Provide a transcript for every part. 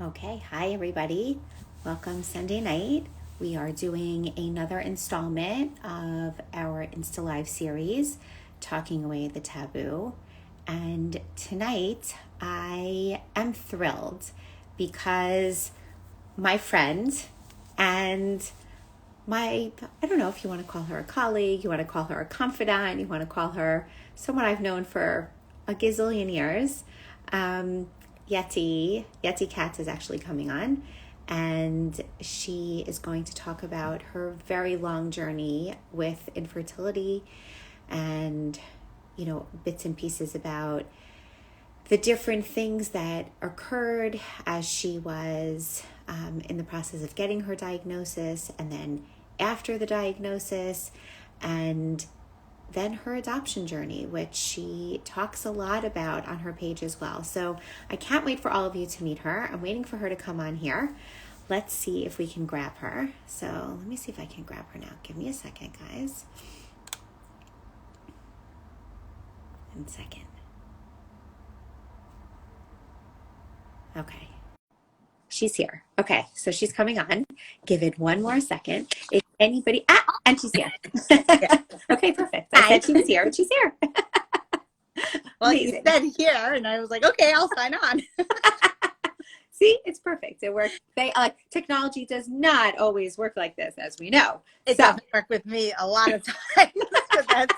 Okay, hi everybody. Welcome Sunday night. We are doing another installment of our Insta Live series, Talking Away the Taboo. And tonight I am thrilled because my friend and I don't know if you want to call her a colleague, you want to call her a confidant, you want to call her someone I've known for a gazillion years. Yettie Katz is actually coming on, and she is going to talk about her very long journey with infertility and, bits and pieces about the different things that occurred as she was in the process of getting her diagnosis, and then after the diagnosis, and then her adoption journey, which she talks a lot about on her page as well. So I can't wait for all of you to meet her. I'm waiting for her to come on here. Let's see if we can grab her. So let me see if I can grab her now. Give me a second, guys. 1 second. Okay. She's here. Okay, so she's coming on. Give it one more second. If anybody, and she's here. Okay, perfect. I said she was here, and she's here. Well, amazing. You said here, and I was like, okay, I'll sign on. See, it's perfect. It works. Technology does not always work like this, as we know. It doesn't work with me a lot of times. So that's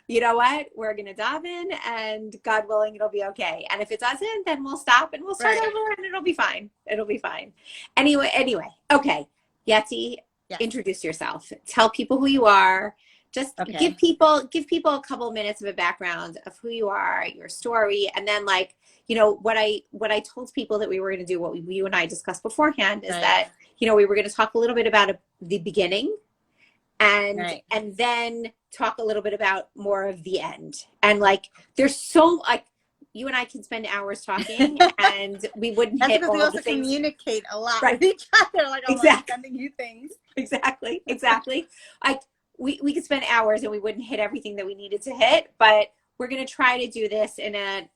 you know what? We're going to dive in, and God willing, it'll be okay. And if it doesn't, then we'll stop and we'll start over, and it'll be fine. It'll be fine. Anyway. Okay. Yettie, Introduce yourself. Tell people who you are. Just give people a couple minutes of a background of who you are, your story, and then what I told people that we were going to do, what you and I discussed beforehand, is that we were going to talk a little bit about the beginning, and then talk a little bit about more of the end. And there's so you and I can spend hours talking, and we wouldn't hit all we also the things. Communicate a lot with each other. I'm sending you things. Exactly. We could spend hours and we wouldn't hit everything that we needed to hit, but we're going to try to do this in a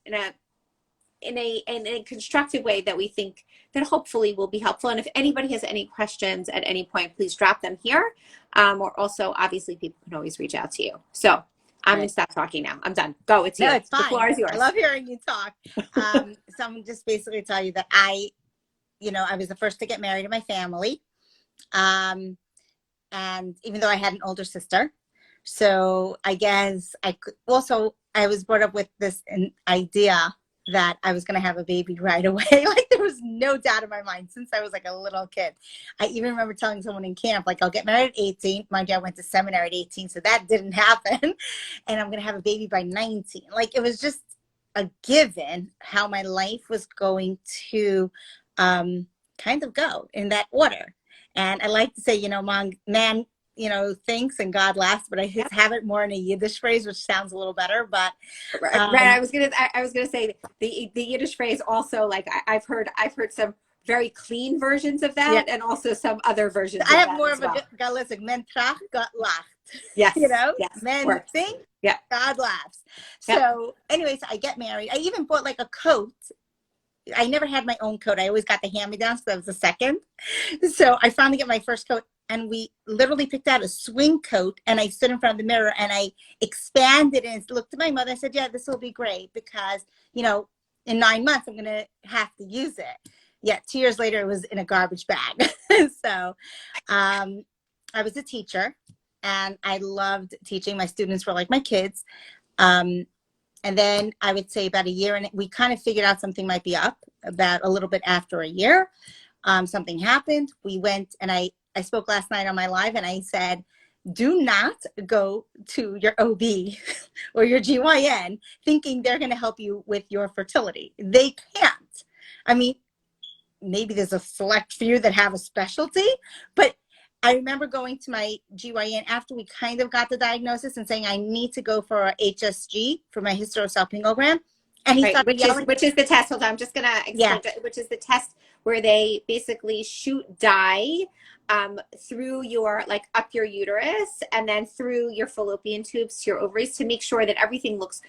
constructive way that we think that hopefully will be helpful. And if anybody has any questions at any point, please drop them here. Or also, obviously, people can always reach out to you. So I'm going to stop talking now. I'm done. Go. It's you. No, it's fine. The floor is yours. I love hearing you talk. So I'm just basically tell you that I was the first to get married in my family. And even though I had an older sister, so I guess I was brought up with this idea that I was going to have a baby right away. There was no doubt in my mind since I was a little kid. I even remember telling someone in camp, I'll get married at 18. Mind you, I went to seminary at 18, so that didn't happen. And I'm going to have a baby by 19. It was just a given how my life was going to kind of go in that order. And I like to say, man, thinks and God laughs, but I just have it more in a Yiddish phrase, which sounds a little better. But I was gonna say the Yiddish phrase also. I've heard some very clean versions of that, and also some other versions. I have more of a Galicic men trach, God lacht. Yes, men think, God laughs. So, anyways, I get married. I even bought a coat. I never had my own coat. I always got the hand-me-downs, so that was the second. So I finally get my first coat, and we literally picked out a swing coat, and I stood in front of the mirror, and I expanded and looked at my mother. I said, yeah, this will be great because, in 9 months, I'm going to have to use it. Yeah, 2 years later, it was in a garbage bag. So I was a teacher, and I loved teaching. My students were like my kids. And then I would say about a year, and we kind of figured out something might be up about a little bit after a year. Something happened. We went, and I spoke last night on my live, and I said, do not go to your OB or your GYN thinking they're going to help you with your fertility. They can't. I mean, maybe there's a select few that have a specialty, but I remember going to my GYN after we kind of got the diagnosis and saying, I need to go for a HSG for my hysterosalpingogram. And he started which is the test. Hold on, I'm just going to explain which is the test where they basically shoot dye through your, like up your uterus and then through your fallopian tubes to your ovaries to make sure that everything looks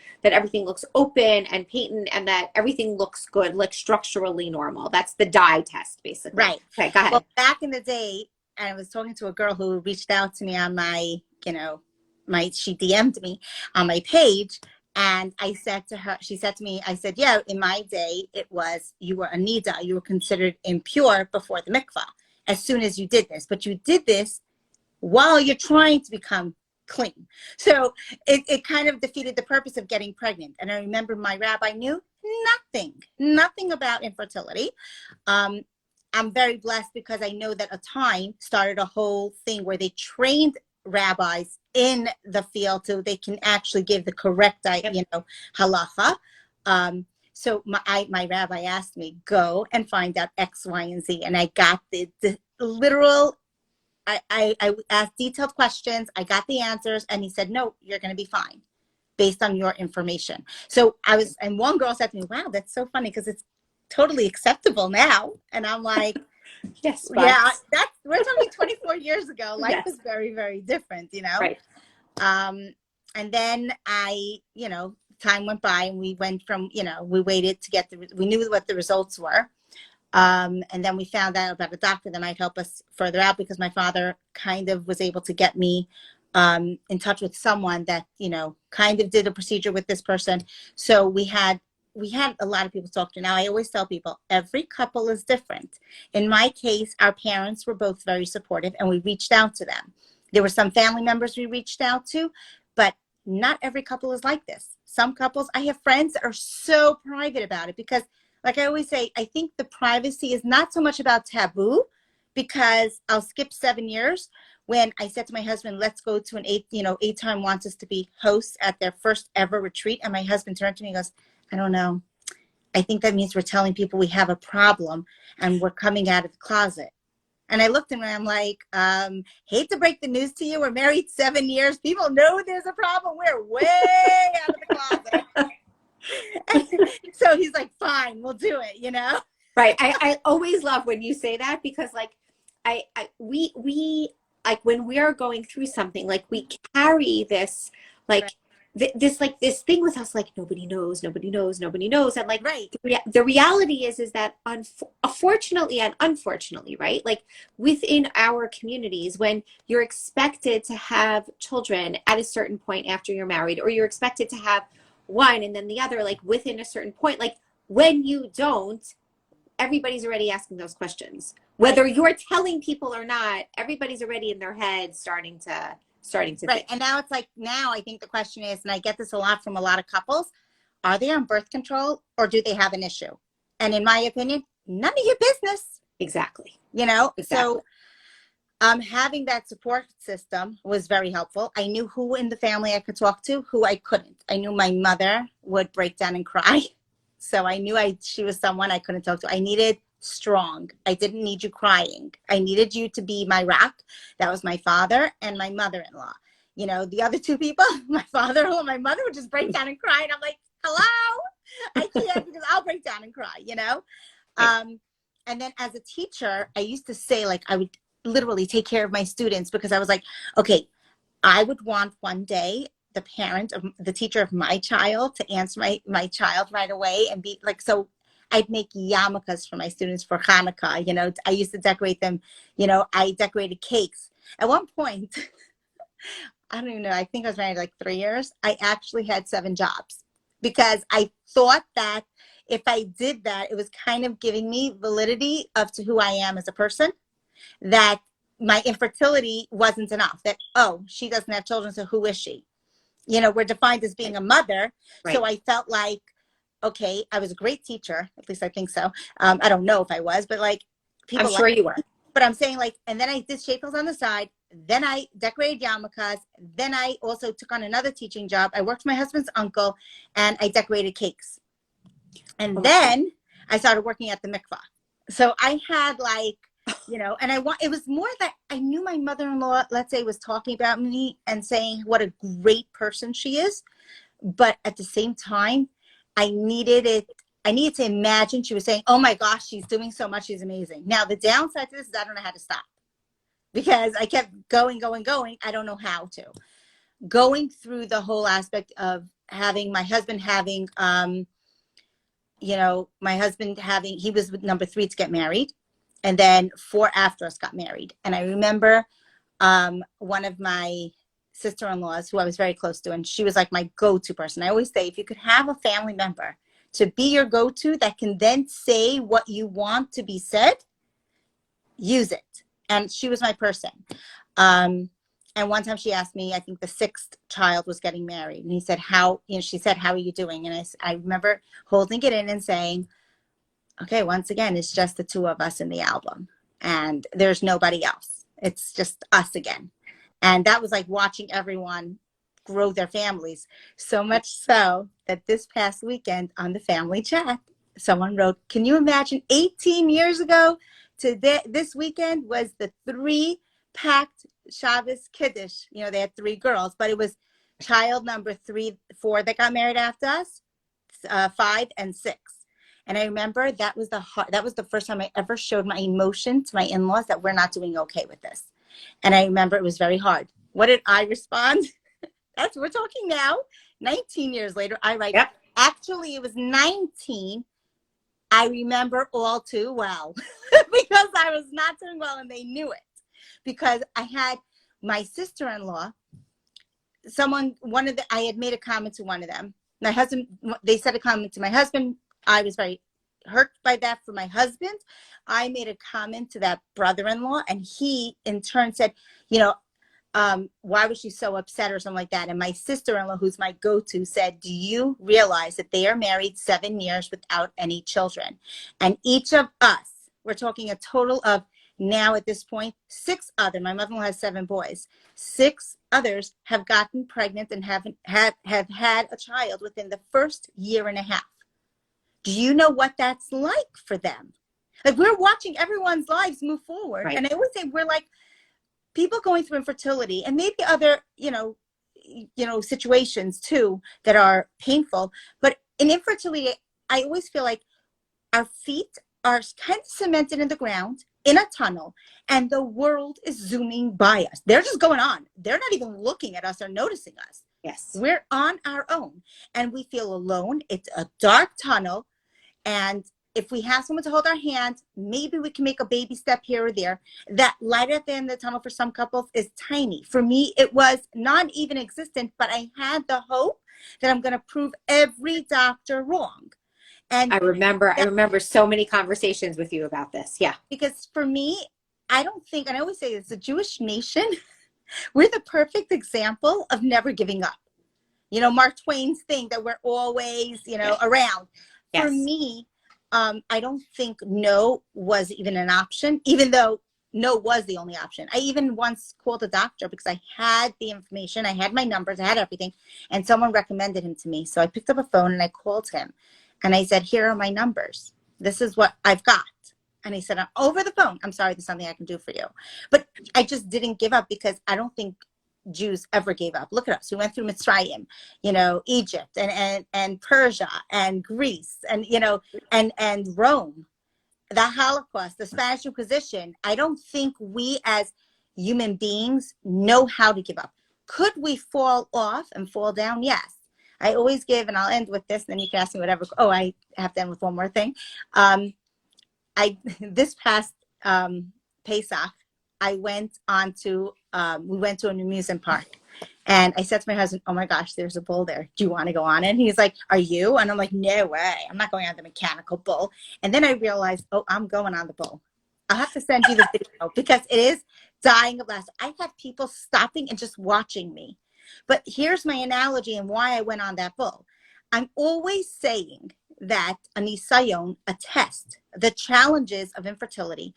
open and patent and that everything looks good, like structurally normal. That's the dye test, basically. Right. Okay, go ahead. Well, back in the day, I was talking to a girl who reached out to me on my, she DM'd me on my page. And I said to her, she said to me, I said, yeah, in my day, it was, you were a nida, you were considered impure before the mikvah as soon as you did this. But you did this while you're trying to become clean. So it kind of defeated the purpose of getting pregnant. And I remember my rabbi knew nothing about infertility. I'm very blessed because I know that a time started a whole thing where they trained rabbis in the field so they can actually give the correct, halacha. So my rabbi asked me, go and find out X, Y, and Z. And I got the literal, I asked detailed questions. I got the answers. And he said, no, you're going to be fine based on your information. So and one girl said to me, wow, that's so funny because it's totally acceptable now. And I'm like, yes, yeah, we're talking 24 years ago. Life yes. is very, very different, Right. And then time went by and we went from, we waited to we knew what the results were. And then we found out about a doctor that might help us further out because my father kind of was able to get me in touch with someone that, kind of did a procedure with this person. So we had a lot of people talk to. Now, I always tell people, every couple is different. In my case, our parents were both very supportive and we reached out to them. There were some family members we reached out to, but not every couple is like this. Some couples, I have friends that are so private about it because, like I always say, I think the privacy is not so much about taboo because I'll skip 7 years. When I said to my husband, let's go to an 8-time wants us to be hosts at their first ever retreat. And my husband turned to me and goes, I don't know. I think that means we're telling people we have a problem and we're coming out of the closet. And I looked at him and I'm like, hate to break the news to you. We're married 7 years. People know there's a problem. We're way out of the closet. So he's like, fine, we'll do it, Right. I always love when you say that because we like when we are going through something, like we carry this, like this thing with us, like nobody knows. And like, right. The reality is that unfortunately and unfortunately, right? Like within our communities, when you're expected to have children at a certain point after you're married, or you're expected to have one and then the other, like within a certain point, like when you don't, everybody's already asking those questions. Whether you're telling people or not, everybody's already in their head starting to right. Think. And now it's like, I think the question is, and I get this a lot from a lot of couples, are they on birth control or do they have an issue? And in my opinion, none of your business. Exactly. Exactly. So having that support system was very helpful. I knew who in the family I could talk to, who I couldn't. I knew my mother would break down and cry. So I knew she was someone I couldn't talk to. I needed strong. I didn't need you crying. I needed you to be my rock. That was my father and my mother-in-law. The other two people, my father-in-law and my mother would just break down and cry. And I'm like, hello? I can't because I'll break down and cry, And then as a teacher, I used to say, like, I would literally take care of my students because I was like, okay, I would want one day the teacher of my child to answer my child right away and be like, so I'd make yarmulkes for my students for Hanukkah. I used to decorate them. I decorated cakes. At one point, I don't even know, I think I was married like 3 years. I actually had 7 jobs because I thought that if I did that, it was kind of giving me validity to who I am as a person, that my infertility wasn't enough, that, oh, she doesn't have children, so who is she? We're defined as being a mother. Right. So I felt like, okay, I was a great teacher. At least I think so. I don't know if I was, but like people. I'm sure you were. But I'm saying like, and then I did shekels on the side. Then I decorated yarmulkes. Then I also took on another teaching job. I worked for my husband's uncle and I decorated cakes. And then I started working at the mikvah. So I had like, and it was more that I knew my mother-in-law, let's say, was talking about me and saying what a great person she is. But at the same time, I needed it I needed to imagine. She was saying, oh my gosh, she's doing so much. She's amazing. Now, the downside to this is I don't know how to stop because I kept going. I don't know how to. Going through the whole aspect of having my husband having, he was number 3 to get married. And then 4 after us got married. And I remember one of my sister-in-laws who I was very close to, and she was like my go-to person. I always say, if you could have a family member to be your go-to that can then say what you want to be said, use it. And she was my person. And one time she asked me, I think the 6th child was getting married. And he said, she said, how are you doing? And I remember holding it in and saying, okay, once again, it's just the 2 of us in the album. And there's nobody else. It's just us again. And that was like watching everyone grow their families. So much so that this past weekend on the family chat, someone wrote, can you imagine 18 years ago to this weekend was the 3 packed Shabbos Kiddush. They had 3 girls, but it was child number 4 that got married after us, 5 and 6. And I remember that was the first time I ever showed my emotion to my in-laws that we're not doing okay with this. And I remember it was very hard. What did I respond? We're talking now, 19 years later. I write, yep. Actually, it was 19. I remember all too well because I was not doing well and they knew it. Because I had my sister-in-law, I had made a comment to one of them. My husband, they said a comment to my husband. I was very hurt by that for my husband. I made a comment to that brother-in-law, and he in turn said, why was she so upset or something like that? And my sister-in-law, who's my go-to, said, do you realize that they are married 7 years without any children? And each of us, we're talking a total of now at this point, 6 other, my mother-in-law has 7 boys, 6 others have gotten pregnant and have had a child within the first year and a half. Do you know what that's like for them? Like, we're watching everyone's lives move forward. Right. And I always say we're like people going through infertility and maybe other, situations too that are painful. But in infertility, I always feel like our feet are kind of cemented in the ground in a tunnel and the world is zooming by us. They're just going on. They're not even looking at us or noticing us. Yes. We're on our own and we feel alone. It's a dark tunnel. And if we have someone to hold our hand, maybe we can make a baby step here or there. That light at the end of the tunnel for some couples is tiny. For me, it was not even existent, but I had the hope that I'm going to prove every doctor wrong. And I remember so many conversations with you about this. Yeah. Because for me, I don't think, and I always say it's a Jewish nation. We're the perfect example of never giving up. Mark Twain's thing that we're always, around. Yes. For me, I don't think no was even an option, even though no was the only option. I even once called a doctor because I had the information. I had my numbers. I had everything. And someone recommended him to me. So I picked up a phone and I called him. And I said, here are my numbers. This is what I've got. And he said, over the phone, I'm sorry, there's something I can do for you. But I just didn't give up because I don't think Jews ever gave up. Look at us. We went through Mitzrayim, Egypt and Persia and Greece and, and Rome, the Holocaust, the Spanish Inquisition. I don't think we as human beings know how to give up. Could we fall off and fall down? Yes. I always give, and I'll end with this, and then you can ask me whatever. Oh, I have to end with one more thing. This past Pesach, we went to an amusement park. And I said to my husband, oh my gosh, there's a bull there. Do you want to go on it? And he's like, are you? And I'm like, no way. I'm not going on the mechanical bull. And then I realized, oh, I'm going on the bull. I'll have to send you the video because it is dying of laughter. I had people stopping and just watching me. But here's my analogy and why I went on that bull. I'm always saying that a nisayon, a test, the challenges of infertility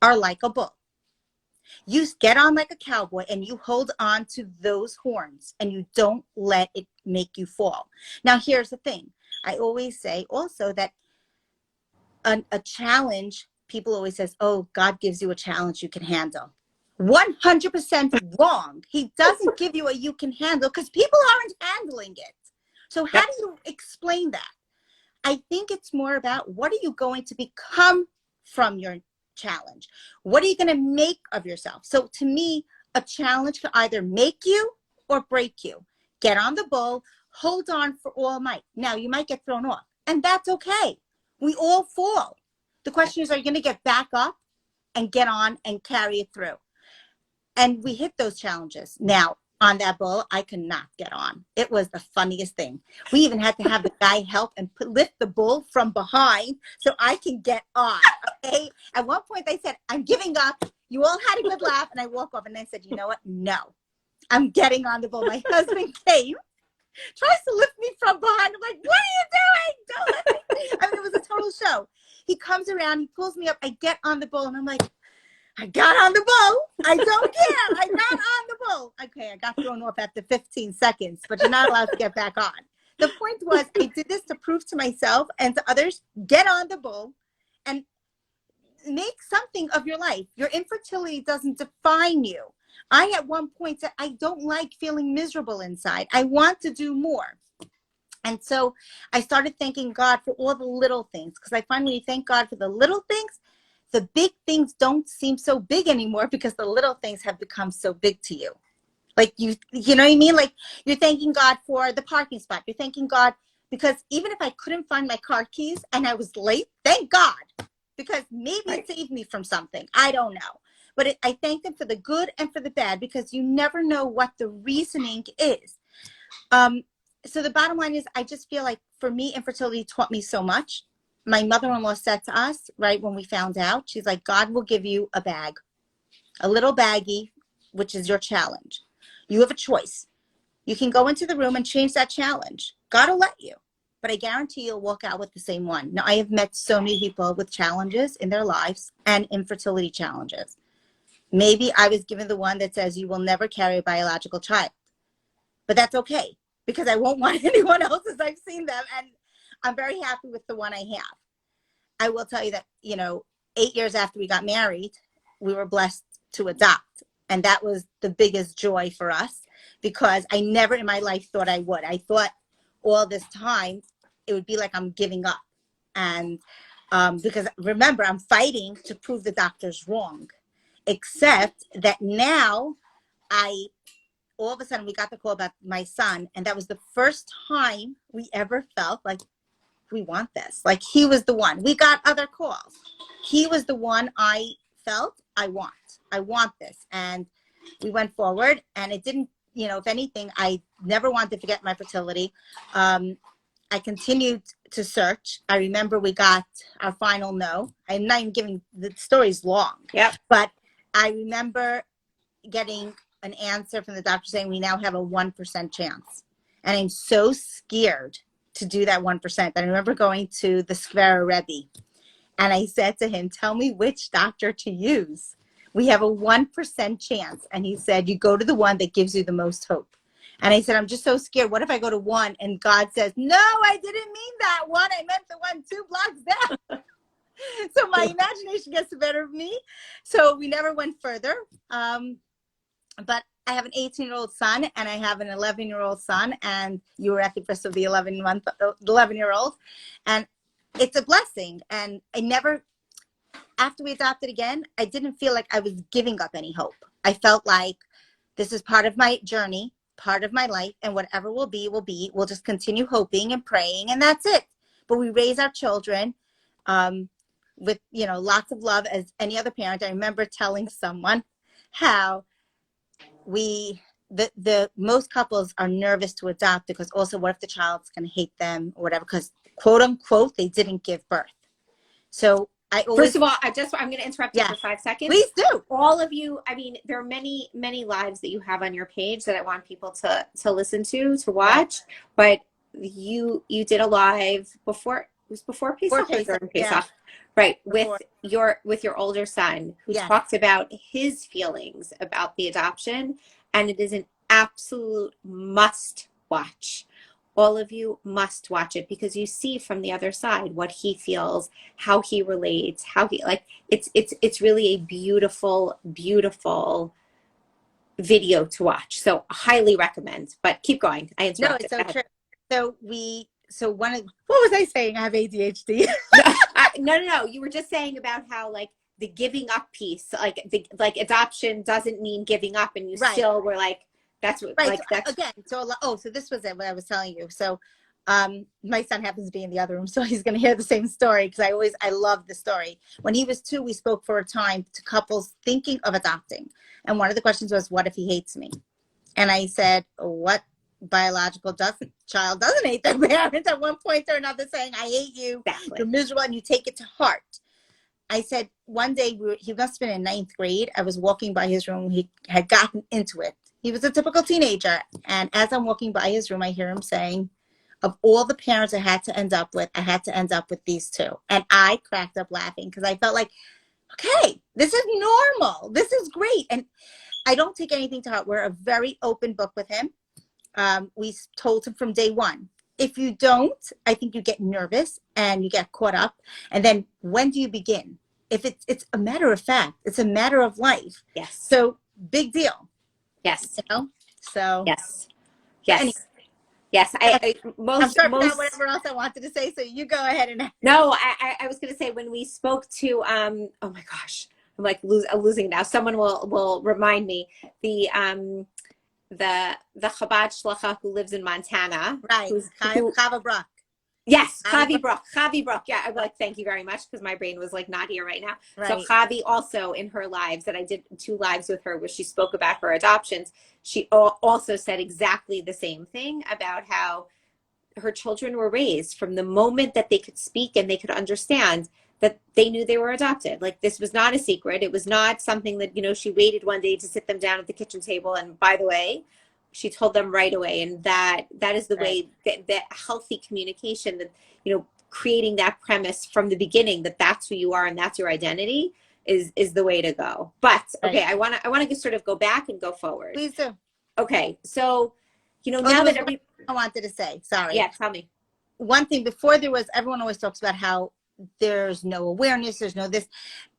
are like a bull. You get on like a cowboy and you hold on to those horns and you don't let it make you fall. Now, here's the thing. I always say also that a challenge, people always says, oh, God gives you a challenge you can handle. 100% wrong. He doesn't give you a you can handle because people aren't handling it. So how do you explain that? I think it's more about what are you going to become from your challenge? What are you going to make of yourself? So to me, a challenge can either make you or break you. Get on the bull, hold on for all might. Now, you might get thrown off, and that's okay. We all fall. The question is, are you going to get back up and get on and carry it through? And we hit those challenges. Now, on that bull, I could not get on. It was the funniest thing. We even had to have the guy help and lift the bull from behind so I can get on. Okay. At one point, they said, I'm giving up. You all had a good laugh. And I walk off and I said, you know what? No, I'm getting on the bull. My husband came, tries to lift me from behind. I'm like, what are you doing? Don't let me. I mean, it was a total show. He comes around, he pulls me up. I get on the bull and I'm like, I got on the bull. I don't care. I got on the bull. Okay, I got thrown off after 15 seconds, but you're not allowed to get back on. The point was, I did this to prove to myself and to others, get on the bull and make something of your life. Your infertility doesn't define you. I, at one point, said, I don't like feeling miserable inside. I want to do more. And so I started thanking God for all the little things, because I find when you thank God for the little things, the big things don't seem so big anymore because the little things have become so big to you. Like you know what I mean? Like you're thanking God for the parking spot. You're thanking God because even if I couldn't find my car keys and I was late, thank God, because maybe it saved me from something. I don't know. But I thank him for the good and for the bad, because you never know what the reasoning is. So the bottom line is, I just feel like for me, infertility taught me so much. My mother-in-law said to us right when we found out, she's like, God will give you a bag, a little baggie, which is your challenge. You have a choice. You can go into the room and change that challenge. God will let you, but I guarantee you'll walk out with the same one. Now, I have met so many people with challenges in their lives and infertility challenges. Maybe I was given the one that says you will never carry a biological child, but that's okay, because I won't want anyone else's. I've seen them, and I'm very happy with the one I have. I will tell you that, 8 years after we got married, we were blessed to adopt. And that was the biggest joy for us, because I never in my life thought I would. I thought all this time it would be like I'm giving up. And because remember, I'm fighting to prove the doctors wrong, except that now all of a sudden we got the call about my son. And that was the first time we ever felt like, we want this. Like he was the one. We got other calls. He was the one I felt I want this. And we went forward, and it didn't, if anything, I never wanted to forget my fertility. I continued to search. I remember we got our final no. I'm not even giving the story's long. Yep. But I remember getting an answer from the doctor saying we now have a 1% chance. And I'm so scared to do that 1%. I remember going to the Skvera Rebbe, and I said to him, tell me which doctor to use. We have a 1% chance. And he said, you go to the one that gives you the most hope. And I said, I'm just so scared. What if I go to one and God says, no, I didn't mean that one. I meant the one 2 blocks down. So my imagination gets the better of me. So we never went further. But I have an 18-year-old son, and I have an 11-year-old son, and you were at the birth of the 11-year-old, and it's a blessing. And I never, after we adopted again, I didn't feel like I was giving up any hope. I felt like this is part of my journey, part of my life, and whatever will be, will be. We'll just continue hoping and praying, and that's it. But we raise our children with, lots of love as any other parent. I remember telling someone how the most couples are nervous to adopt, because also what if the child's going to hate them or whatever, because quote unquote they didn't give birth. So first of all, I'm going to interrupt you for 5 seconds. Please do. All of you, I mean, there are many lives that you have on your page that I want people to listen to watch, but you did a live before, it was before Pesach or during Pesach, right? Before. with your older son, who talked about his feelings about the adoption, and it is an absolute must watch. All of you must watch it, because you see from the other side what he feels, how he relates, how he it's really a beautiful video to watch. So highly recommend. But keep going. I interrupted. No, it's so true. So we so what was I saying? I have ADHD. No. You were just saying about how like the giving up piece, like adoption doesn't mean giving up, and you still were like, that's what, right. like So that's again. So this was it. What I was telling you. So, my son happens to be in the other room, so he's going to hear the same story because I love the story. When he was 2, we spoke for a time to couples thinking of adopting, and one of the questions was, "What if he hates me?" And I said, "What biological child doesn't hate their parents at one point or another, saying, 'I hate you, you're miserable,' and you take it to heart." I said one day he must have been in 9th grade. I was walking by his room. He had gotten into it. He was a typical teenager. And as I'm walking by his room, I hear him saying, "Of all the parents I had to end up with, I had to end up with these 2." And I cracked up laughing because I felt like, okay, this is normal. This is great. And I don't take anything to heart. We're a very open book with him. We told him from day one. If you don't, I think you get nervous and you get caught up. And then when do you begin? If it's a matter of fact, it's a matter of life. Yes. So big deal. Yes. You know? So yes. Yes. Anyway, yes. I'm sorry about whatever else I wanted to say. So you go ahead and. No, I was going to say when we spoke to oh my gosh, I'm like losing it now. Someone will remind me the Chabad shlicha who lives in Montana. Right. Chava Brock. Yes, Chavi Brock. Yeah, I'm like, thank you very much because my brain was like not here right now. Right. So Chavi also in her lives that I did 2 lives with her where she spoke about her adoptions. She also said exactly the same thing about how her children were raised from the moment that they could speak and they could understand that they knew they were adopted. Like this was not a secret. It was not something that, she waited one day to sit them down at the kitchen table. And by the way, she told them right away. And that is the way that healthy communication, that, creating that premise from the beginning that that's who you are and that's your identity is the way to go. But okay, I want to just sort of go back and go forward. Please do. Okay. So, now that I wanted to say, sorry. Yeah, tell me. One thing before everyone always talks about how there's no awareness, there's no this.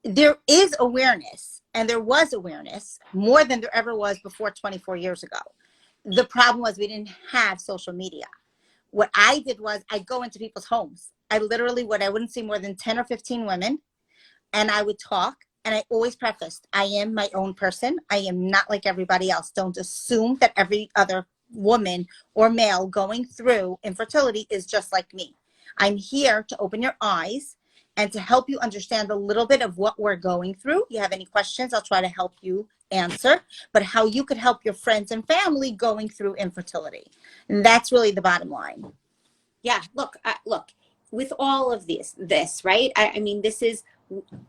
There is awareness, and there was awareness more than there ever was before 24 years ago. The problem was we didn't have social media. What I did was I'd go into people's homes. I wouldn't see more than 10 or 15 women, and I would talk, and I always prefaced, I am my own person. I am not like everybody else. Don't assume that every other woman or male going through infertility is just like me. I'm here to open your eyes and to help you understand a little bit of what we're going through. You have any questions, I'll try to help you answer, but how you could help your friends and family going through infertility. And that's really the bottom line. Yeah, look, with all of this, right? I mean, this is,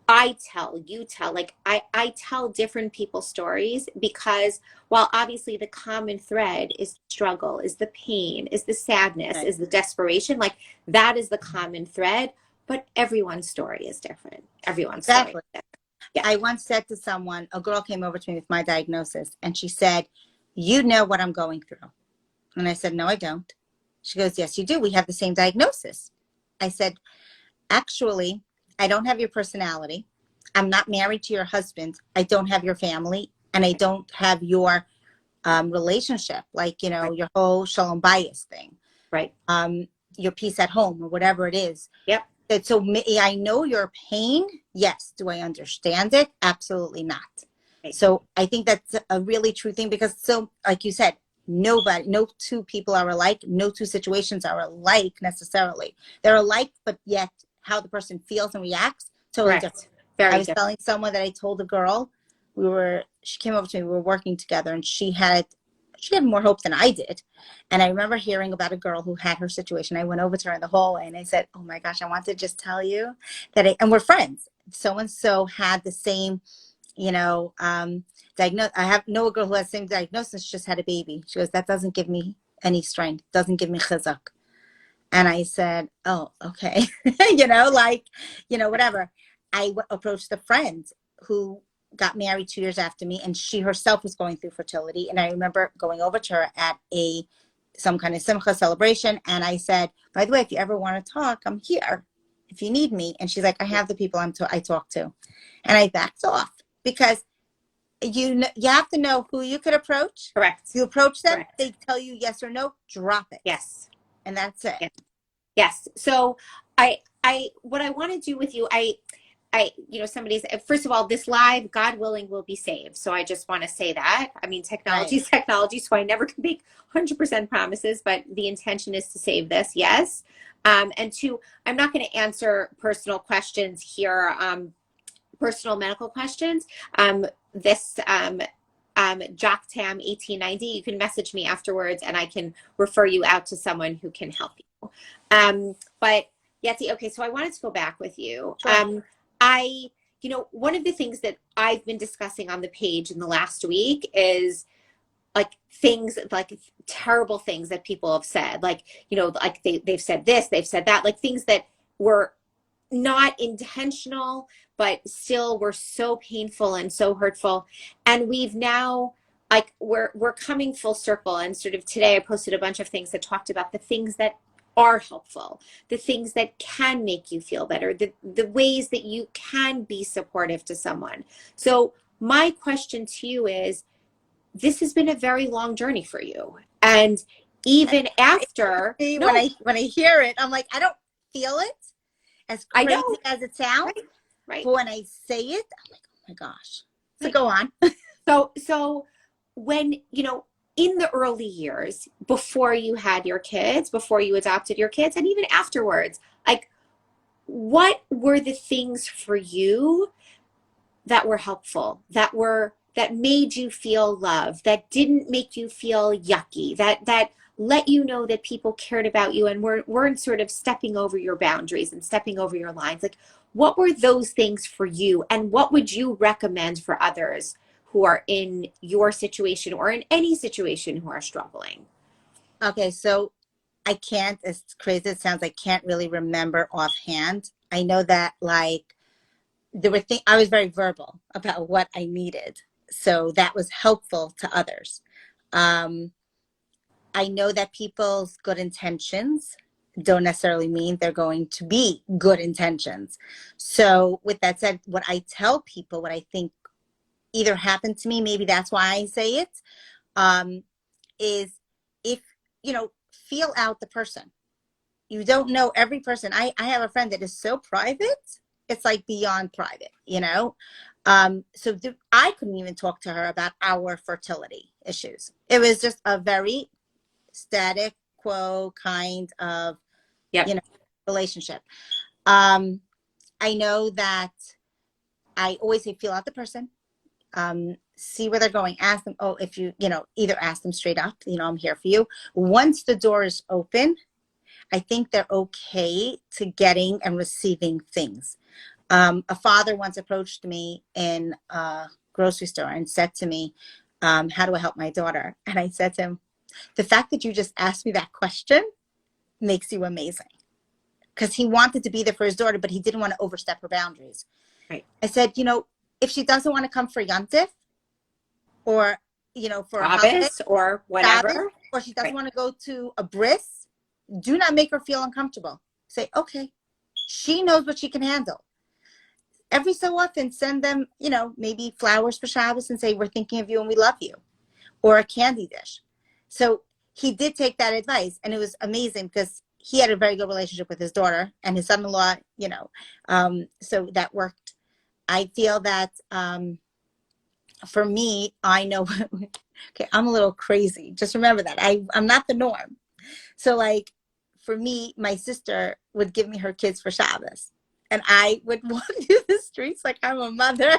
I tell, you tell, like I tell different people's stories because while obviously the common thread is struggle, is the pain, is the sadness, is the desperation, like that is the common thread, but everyone's story is different. Everyone's story is different. Yeah. I once said to someone, a girl came over to me with my diagnosis and she said, "You know what I'm going through." And I said, "No, I don't." She goes, "Yes, you do. We have the same diagnosis." I said, "Actually, I don't have your personality. I'm not married to your husband. I don't have your family. And I don't have your relationship, like, your whole shalom bias thing. Right. Your peace at home or whatever it is." Yep. So I know your pain. Yes. Do I understand it? Absolutely not. Right. So I think that's a really true thing because like you said, no 2 people are alike. No 2 situations are alike necessarily. They're alike, but yet how the person feels and reacts, totally different. I was telling someone that I told a girl, she came over to me, we were working together, and she had more hope than I did. And I remember hearing about a girl who had her situation. I went over to her in the hallway and I said, "Oh my gosh, I want to just tell you that and we're friends. So-and-so had the same, diagnosis. Know a girl who has the same diagnosis, just had a baby." She goes, "That doesn't give me any strength, doesn't give me chizuk." And I said, "Oh, okay." Whatever. I approached the friend who got married 2 years after me, and she herself was going through fertility. And I remember going over to her at some kind of simcha celebration. And I said, "By the way, if you ever want to talk, I'm here if you need me." And she's like, "I have the people I talk to." And I backed off because you have to know who you could approach. Correct. You approach them, Correct. they tell you yes or no, drop it. Yes. And that's it. Yes. Yes. So what I want to do with you, somebody's, first of all, this live, God willing, will be saved. So I just want to say that. I mean, technology is technology, so I never can make 100% promises, but the intention is to save this. Yes. And two, I'm not going to answer personal questions here, personal medical questions. This, JockTam 1890, you can message me afterwards and I can refer you out to someone who can help you. But Yettie, okay, so I wanted to go back with you. Sure. One of the things that I've been discussing on the page in the last week is like things, like terrible things that people have said, like, like they've said this, they've said that, like things that were not intentional, but still were so painful and so hurtful. And we've now, like, we're coming full circle. And sort of today I posted a bunch of things that talked about the things that are helpful, the things that can make you feel better, the ways that you can be supportive to someone. So my question to you is, this has been a very long journey for you. And even after, When I hear it, I'm like, I don't feel it as I crazy know, as it sounds. right? But when I say it, I'm like, oh my gosh. So go on. So when, in the early years, before you had your kids, before you adopted your kids, and even afterwards, like, what were the things for you that were helpful, that made you feel loved, that didn't make you feel yucky, that let you know that people cared about you and weren't sort of stepping over your boundaries and stepping over your lines? Like, what were those things for you, and what would you recommend for others who are in your situation or in any situation who are struggling? Okay, so I can't, as crazy as it sounds, I can't really remember offhand. I know that like there were things, I was very verbal about what I needed. So that was helpful to others. I know that people's good intentions don't necessarily mean they're going to be good intentions. So with that said, what I tell people, what I think either happened to me, maybe that's why I say it, is if, feel out the person. You don't know every person. I have a friend that is so private, it's like beyond private, So I couldn't even talk to her about our fertility issues. It was just a very static quo kind of, Yep. relationship. I know that I always say feel out the person. See where they're going, ask them, oh, if you, either ask them straight up, I'm here for you. Once the door is open, I think they're okay to getting and receiving things. A father once approached me in a grocery store and said to me, how do I help my daughter? And I said to him, the fact that you just asked me that question makes you amazing. Because he wanted to be there for his daughter, but he didn't want to overstep her boundaries. Right. I said, if she doesn't want to come for Yontif or, for a holiday or whatever, or she doesn't want to go to a bris, do not make her feel uncomfortable. Say, okay, she knows what she can handle. Every so often, send them, maybe flowers for Shabbos and say, we're thinking of you and we love you, or a candy dish. So he did take that advice, and it was amazing because he had a very good relationship with his daughter and his son-in-law, so that worked. I feel that for me, I know, okay, I'm a little crazy. Just remember that. I'm not the norm. So like for me, my sister would give me her kids for Shabbos. And I would walk through the streets like I'm a mother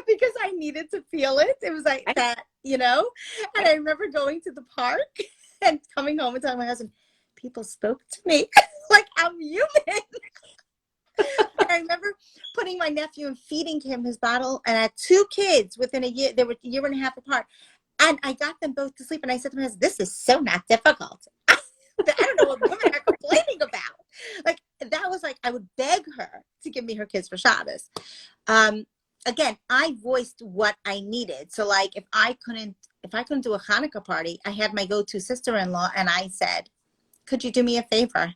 because I needed to feel it. It was like that, And I remember going to the park and coming home and telling my husband, people spoke to me like I'm human. And I remember putting my nephew and feeding him his bottle. And I had 2 kids within a year. They were a year and a half apart. And I got them both to sleep. And I said to my husband, this is so not difficult. I don't know what women are complaining about. Like, that was like, I would beg her to give me her kids for Shabbos. Again, I voiced what I needed. So like, if I couldn't do a Hanukkah party, I had my go-to sister-in-law and I said, could you do me a favor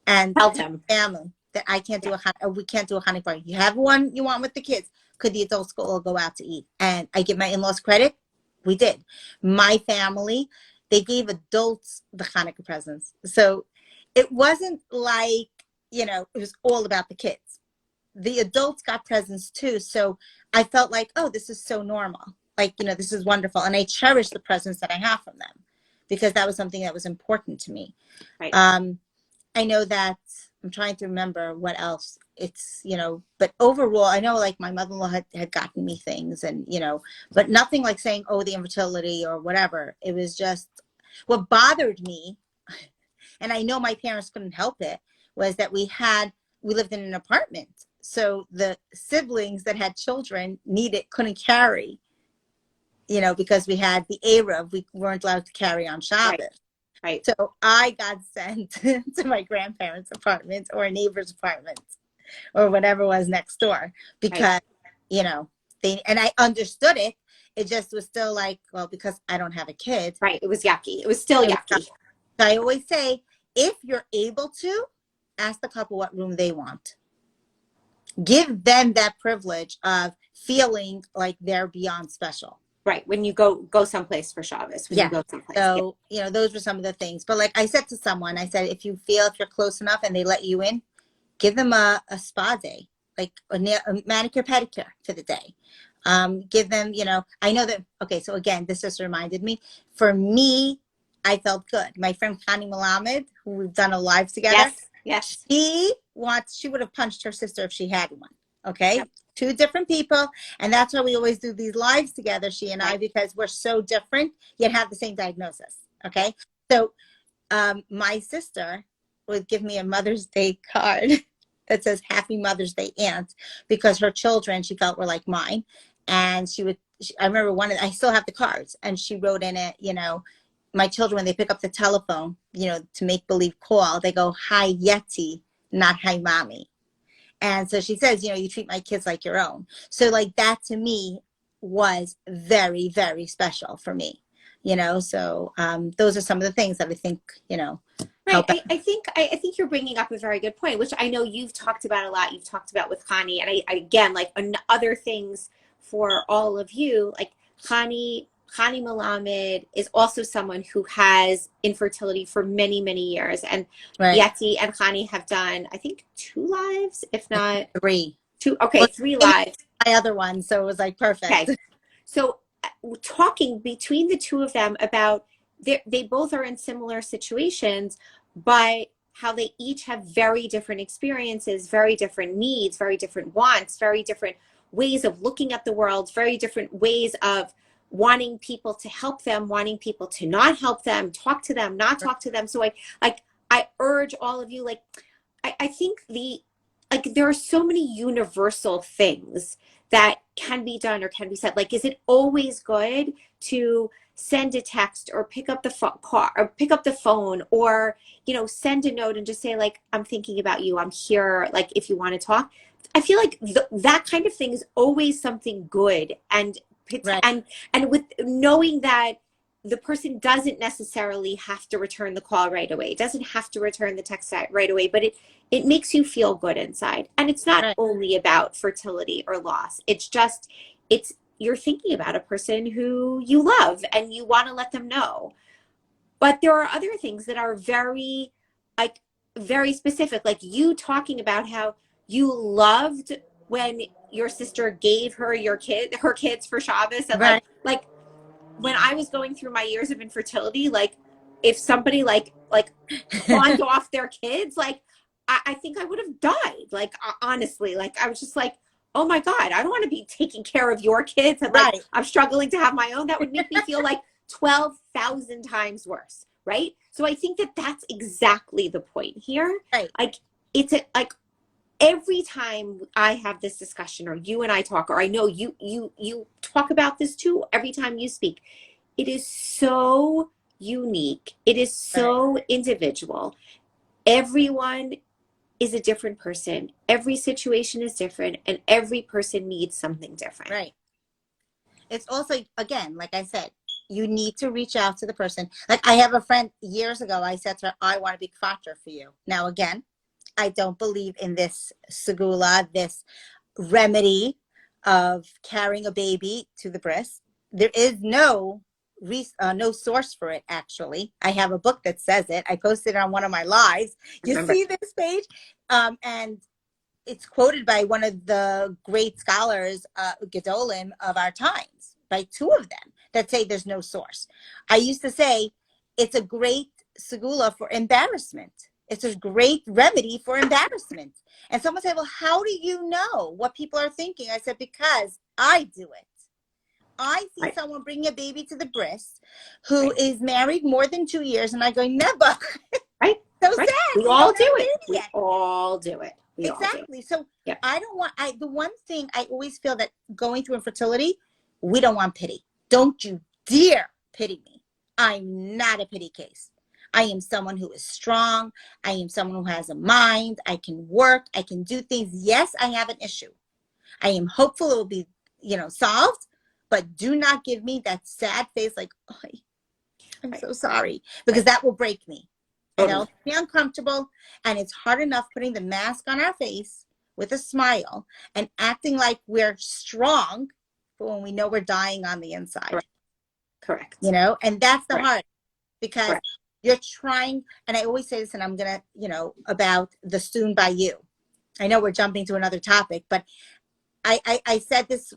and tell them family that I can't do we can't do a Hanukkah party. You have one you want with the kids. Could the adults all go out to eat? And I give my in-laws credit. We did. My family, they gave adults the Hanukkah presents. So it wasn't like, it was all about the kids. The adults got presents too. So I felt like, oh, this is so normal. Like, this is wonderful. And I cherish the presents that I have from them because that was something that was important to me. Right. I know that I'm trying to remember what else it's, but overall, I know like my mother-in-law had gotten me things and, but nothing like saying, oh, the infertility or whatever. It was just what bothered me. And I know my parents couldn't help it, was that we lived in an apartment. So the siblings that had children couldn't carry, because we had the Arab, we weren't allowed to carry on Shabbos. Right. So I got sent to my grandparents' apartment or a neighbor's apartment or whatever was next door because, and I understood it. It just was still like, well, because I don't have a kid. Right. It was yucky. It was still yucky. So I always say, if you're able to, ask the couple what room they want. Give them that privilege of feeling like they're beyond special. Right. When you go someplace for Shabbos. When you go someplace. So, those were some of the things. But like I said to someone, I said, if you're close enough and they let you in, give them a spa day, like a manicure, pedicure for the day. Give them, I know that, okay, so again, this just reminded me, for me, I felt good. My friend Connie Malamed, who we've done a live together. Yes. She would have punched her sister if she had one. Okay. Yep. Two different people. And that's why we always do these lives together, she and I, because we're so different, yet have the same diagnosis. Okay. So my sister would give me a Mother's Day card that says Happy Mother's Day, Aunt, because her children, she felt, were like mine. And I remember I still have the cards, and she wrote in it, my children, when they pick up the telephone, to make believe call, they go, hi, Yettie, not hi, mommy. And so she says, you treat my kids like your own. So like that to me was very, very special for me, so those are some of the things that I think, Right. I think you're bringing up a very good point, which I know you've talked about a lot. You've talked about with Connie, and I again, like other things for all of you, like Connie Malamed is also someone who has infertility for many, many years. And Yettie and Connie have done, I think, 2 lives, if not 3. 2. Okay, well, 3 lives. My other one, so it was like perfect. Okay. So talking between the two of them about, they both are in similar situations, but how they each have very different experiences, very different needs, very different wants, very different ways of looking at the world, very different ways of wanting people to help them, wanting people to not help them, talk to them, not talk to them. So I urge all of you, I think there are so many universal things that can be done or can be said. Like, is it always good to send a text or pick up the phone or, send a note and just say, like, I'm thinking about you, I'm here, like, if you want to talk? I feel like that kind of thing is always something good. And with knowing that the person doesn't necessarily have to return the call right away, doesn't have to return the text right away, but it makes you feel good inside. And it's not only about fertility or loss. It's you're thinking about a person who you love and you want to let them know. But there are other things that are very, very specific, like you talking about how you loved when your sister gave her her kids for Shabbos. And like when I was going through my years of infertility, like if somebody like pawned off their kids, like I think I would have died. Like honestly, like I was just like, oh my God, I don't want to be taking care of your kids. And like I'm struggling to have my own. That would make me feel like 12,000 times worse. Right. So I think that that's exactly the point here. Right. Like every time I have this discussion or you and I talk, or I know you talk about this too, every time you speak, it is so unique. It is so individual. Everyone is a different person. Every situation is different and every person needs something different. Right. It's also, again, like I said, you need to reach out to the person. Like I have a friend years ago, I said to her, I want to be kosher for you. Now, again, I don't believe in this segula, this remedy of carrying a baby to the breast. There is no no source for it, actually. I have a book that says it. I posted it on one of my lives. You see this page? And it's quoted by one of the great scholars, Gedolim of our times, by two of them that say there's no source. I used to say it's a great segula for embarrassment. It's a great remedy for embarrassment. And someone said, well, how do you know what people are thinking? I said, because I do it. I see someone bringing a baby to the breast who is married more than 2 years, and I go, never. Right. So sad. We all do it. We all do it. Exactly. So I don't want, the one thing I always feel that going through infertility, we don't want pity. Don't you dare pity me. I'm not a pity case. I am someone who is strong. I am someone who has a mind. I can work. I can do things. Yes, I have an issue. I am hopeful it will be, solved, but do not give me that sad face like, oh, I'm so sorry, because that will break me. It'll be uncomfortable, and it's hard enough putting the mask on our face with a smile and acting like we're strong, but when we know we're dying on the inside. Correct. And that's the hard, because you're trying, and I always say this, and I'm going to, about the soon by you. I know we're jumping to another topic, but I said this,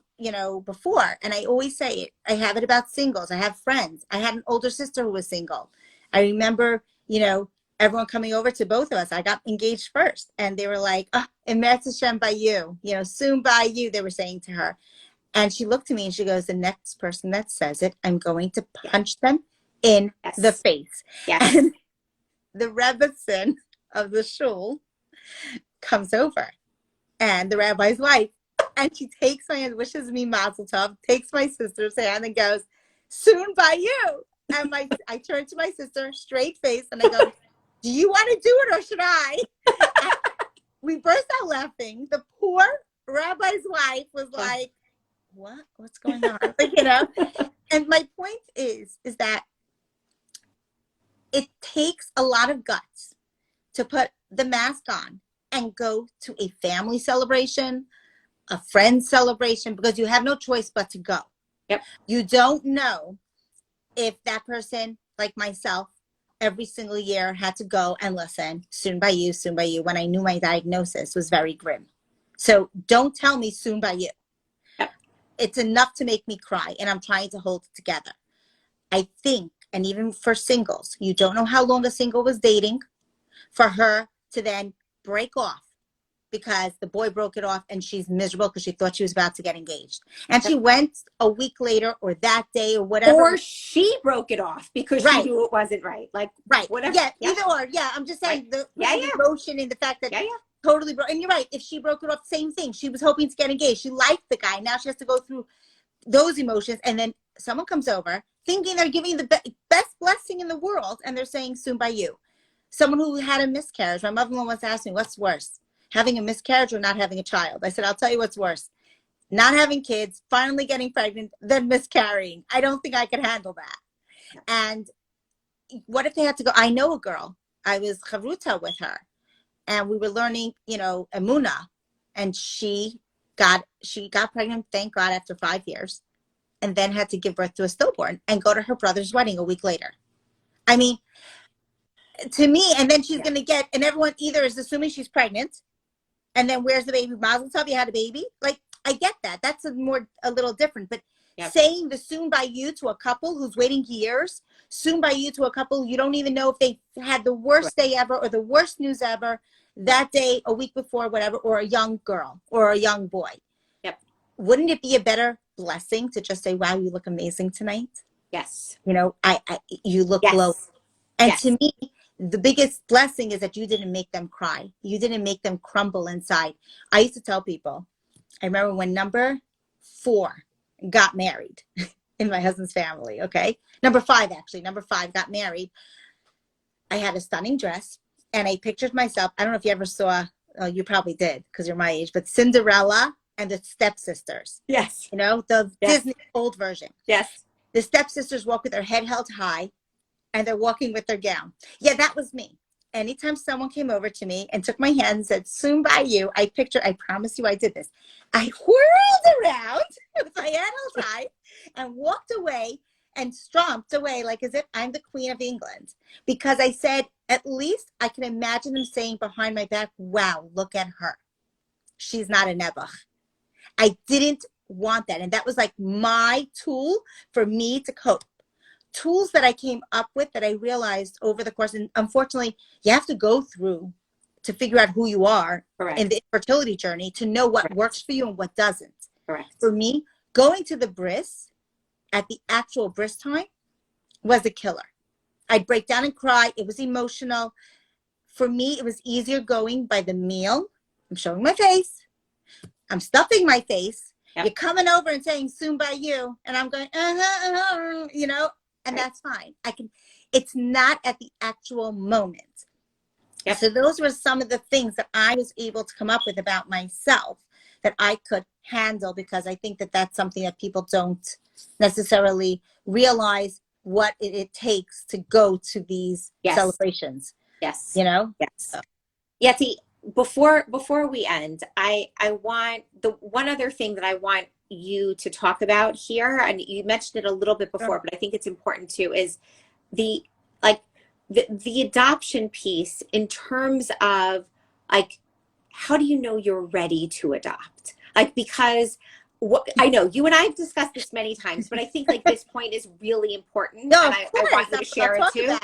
before, and I always say it. I have it about singles. I have friends. I had an older sister who was single. I remember, everyone coming over to both of us. I got engaged first, and they were like, oh, Emet Hashem by you, soon by you, they were saying to her. And she looked at me and she goes, the next person that says it, I'm going to punch them in the face. Yes. And the Rebbetzin of the shul comes over, and the rabbi's wife, and she takes my hand, wishes me mazel tov, takes my sister's hand and goes, soon by you. And I turn to my sister, straight face, and I go, do you want to do it or should I? And we burst out laughing. The poor rabbi's wife was like, what's going on? And my point is that it takes a lot of guts to put the mask on and go to a family celebration, a friend celebration, because you have no choice but to go. Yep. You don't know if that person, like myself, every single year had to go and listen, soon by you, when I knew my diagnosis was very grim. So don't tell me soon by you. Yep. It's enough to make me cry, and I'm trying to hold it together. I think, and even for singles, you don't know how long a single was dating for her to then break off because the boy broke it off and she's miserable because she thought she was about to get engaged. And she went a week later or that day or whatever. Or she broke it off because she knew it wasn't right. Like, whatever. Yeah, either or. Yeah, I'm just saying the emotion and the fact that totally broke. And you're right. If she broke it off, same thing. She was hoping to get engaged. She liked the guy. Now she has to go through those emotions. And then someone comes over thinking they're giving the best blessing in the world. And they're saying soon by you. Someone who had a miscarriage. My mother-in-law once asked me, what's worse? Having a miscarriage or not having a child? I said, I'll tell you what's worse. Not having kids, finally getting pregnant, then miscarrying. I don't think I could handle that. And what if they had to go? I know a girl. I was chavruta with her. And we were learning, Emunah. And she got pregnant, thank God, after 5 years. And then had to give birth to a stillborn and go to her brother's wedding a week later. I mean, to me, and then she's going to get, and everyone either is assuming she's pregnant. And then where's the baby? Mazel tov, you had a baby? Like, I get that. That's a little different. But saying the soon by you to a couple who's waiting years, soon by you to a couple you don't even know if they had the worst day ever or the worst news ever that day, a week before, whatever, or a young girl or a young boy. Yep. Wouldn't it be a better blessing to just say, wow, you look amazing tonight? Yes. You look low. And to me, the biggest blessing is that you didn't make them cry. You didn't make them crumble inside. I used to tell people, I remember when number 4 got married in my husband's family, okay? Number 5 got married. I had a stunning dress, and I pictured myself. I don't know if you ever saw, you probably did because you're my age, but Cinderella and the stepsisters. Yes. The Disney old version. Yes. The stepsisters walk with their head held high, and they're walking with their gown. Yeah, that was me. Anytime someone came over to me and took my hand and said, soon by you, I promise you I did this. I whirled around with my head held high and walked away and stomped away like as if I'm the Queen of England, because I said, at least I can imagine them saying behind my back, wow, look at her. She's not a nebuch. I didn't want that. And that was like my tool for me to cope. Tools that I came up with that I realized over the course, and unfortunately, you have to go through to figure out who you are in the fertility journey to know what works for you and what doesn't. For me, going to the bris at the actual bris time was a killer. I'd break down and cry. It was emotional. For me, it was easier going by the meal. I'm showing my face. I'm stuffing my face. Yep. You're coming over and saying soon by you. And I'm going, you know, and that's fine. It's not at the actual moment. Yep. So those were some of the things that I was able to come up with about myself that I could handle, because I think that that's something that people don't necessarily realize what it takes to go to these celebrations. Yes. You know? Yes. So. Yettie, before we end, I want the one other thing that I want you to talk about here, and you mentioned it a little bit before, but I think it's important too, is the adoption piece in terms of like, how do you know you're ready to adopt? Like, because I know you and I have discussed this many times, but I think like this point is really important. No, and I want you to share it too.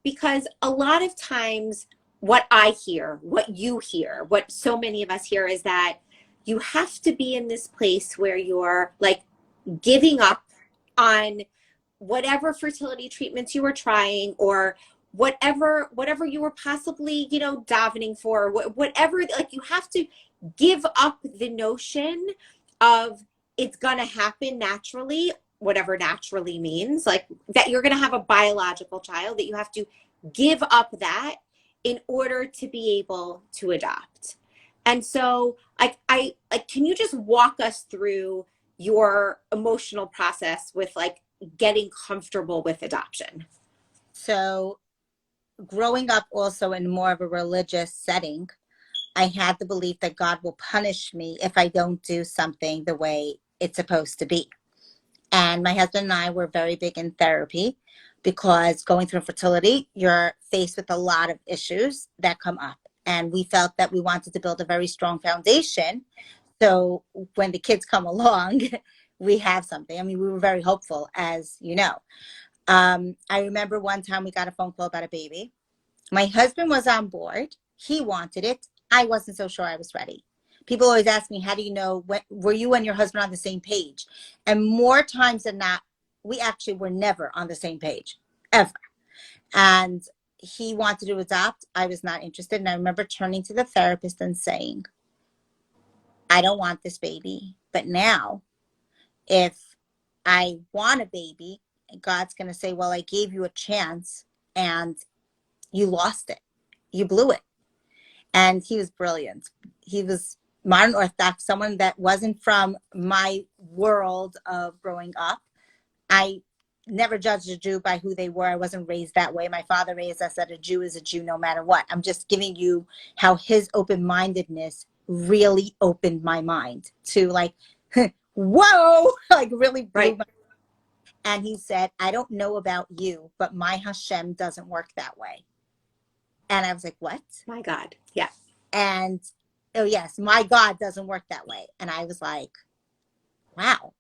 Because a lot of times what I hear, what you hear, what so many of us hear is that you have to be in this place where you're like giving up on whatever fertility treatments you were trying, or whatever you were possibly, you know, davening for, whatever, like you have to give up the notion of it's gonna happen naturally, whatever naturally means, like that you're gonna have a biological child, that you have to give up that in order to be able to adopt. And so I can you just walk us through your emotional process with like getting comfortable with adoption? So growing up also in more of a religious setting, I had the belief that God will punish me if I don't do something the way it's supposed to be. And my husband and I were very big in therapy, because going through fertility, you're faced with a lot of issues that come up. And we felt that we wanted to build a very strong foundation. So when the kids come along, we have something. I mean, we were very hopeful, as you know. I remember one time we got a phone call about a baby. My husband was on board. He wanted it. I wasn't so sure I was ready. People always ask me, how do you know, were you and your husband on the same page? And more times than not, we actually were never on the same page, ever. And he wanted to adopt. I was not interested. And I remember turning to the therapist and saying, I don't want this baby. But now, if I want a baby, God's going to say, well, I gave you a chance and you lost it. You blew it. And he was brilliant. He was modern Orthodox, someone that wasn't from my world of growing up. I never judged a Jew by who they were. I wasn't raised that way. My father raised us that a Jew is a Jew no matter what. I'm just giving you how his open-mindedness really opened my mind to like, whoa, like really blew my. And he said, I don't know about you, but my Hashem doesn't work that way. And I was like, what? My God. Yeah. And, oh yes, my God doesn't work that way. And I was like, wow,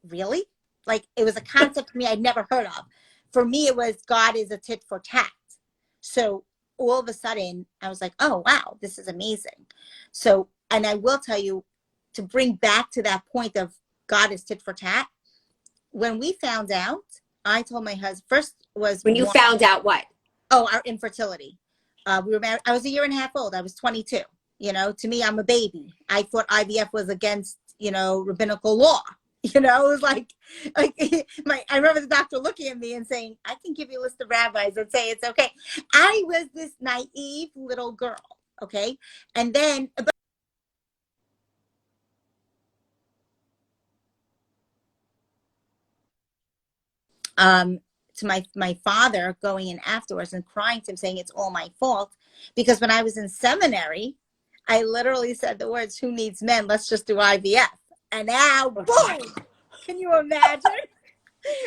really? Like, it was a concept to me I'd never heard of. For me, it was God is a tit for tat. So all of a sudden, I was like, oh, wow, this is amazing. So, and I will tell you, to bring back to that point of God is tit for tat, when we found out, I told my husband, first was... When you found out what? Oh, our infertility. We were married. I was a year and a half old. I was 22. You know, to me, I'm a baby. I thought IVF was against, you know, rabbinical law. You know, it was like I remember the doctor looking at me and saying, I can give you a list of rabbis and say it's okay. I was this naive little girl. Okay. And then to my father going in afterwards and crying to him saying it's all my fault, because when I was in seminary, I literally said the words, who needs men? Let's just do IVF. And now, boom! Can you imagine?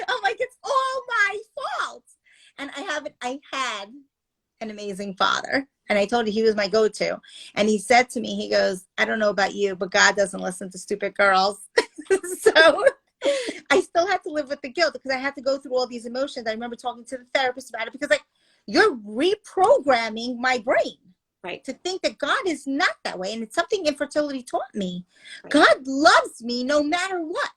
I'm like, it's all my fault. And I had an amazing father. And I told you he was my go-to. And he said to me, he goes, I don't know about you, but God doesn't listen to stupid girls. So I still had to live with the guilt because I had to go through all these emotions. I remember talking to the therapist about it because like, you're reprogramming my brain. Right. To think that God is not that way. And it's something infertility taught me. Right. God loves me no matter what.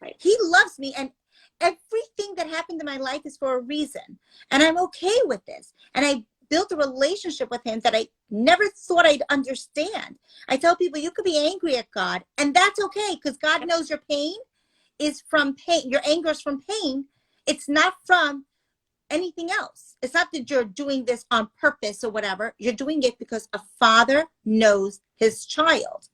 Right. He loves me. And everything that happened in my life is for a reason. And I'm okay with this. And I built a relationship with him that I never thought I'd understand. I tell people you could be angry at God and that's okay because God knows your pain is from pain. Your anger is from pain. It's not from anything else. It's not that you're doing this on purpose or whatever. You're doing it because a father knows his child,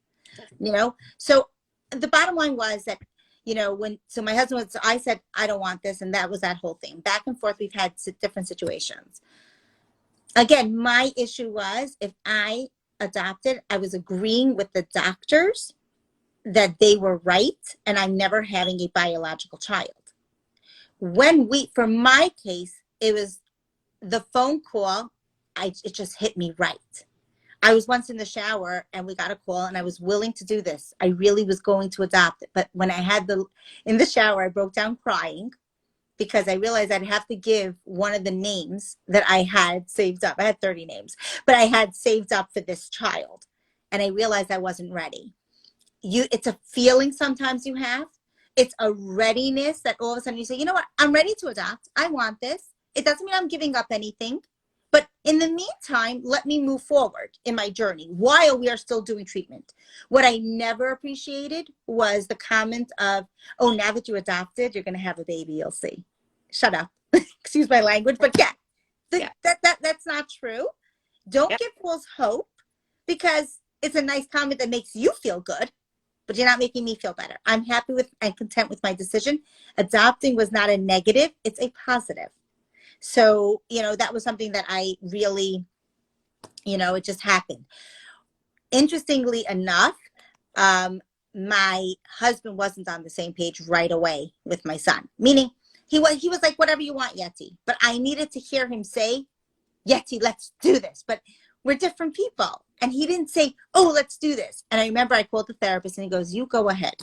you know? So the bottom line was that, you know, so my husband was, I said, I don't want this. And that was that whole thing. Back and forth, we've had different situations. Again, my issue was if I adopted, I was agreeing with the doctors that they were right. And I'm never having a biological child. For my case, it was the phone call. It just hit me right. I was once in the shower and we got a call and I was willing to do this. I really was going to adopt it. But when I had in the shower, I broke down crying because I realized I'd have to give one of the names that I had saved up. I had 30 names, but I had saved up for this child. And I realized I wasn't ready. It's a feeling sometimes you have. It's a readiness that all of a sudden you say, you know what, I'm ready to adopt. I want this. It doesn't mean I'm giving up anything. But in the meantime, let me move forward in my journey while we are still doing treatment. What I never appreciated was the comment of, oh, now that you adopted, you're going to have a baby, you'll see. Shut up. Excuse my language. But yeah, that's not true. Don't give false hope because it's a nice comment that makes you feel good. But you're not making me feel better. I'm happy with and content with my decision. Adopting was not a negative. It's a positive. So, you know, that was something that I really, you know, it just happened. Interestingly enough, my husband wasn't on the same page right away with my son. Meaning he was like, whatever you want, Yettie. But I needed to hear him say, Yettie, let's do this. But we're different people. And he didn't say, oh, let's do this. And I remember I called the therapist and he goes, you go ahead.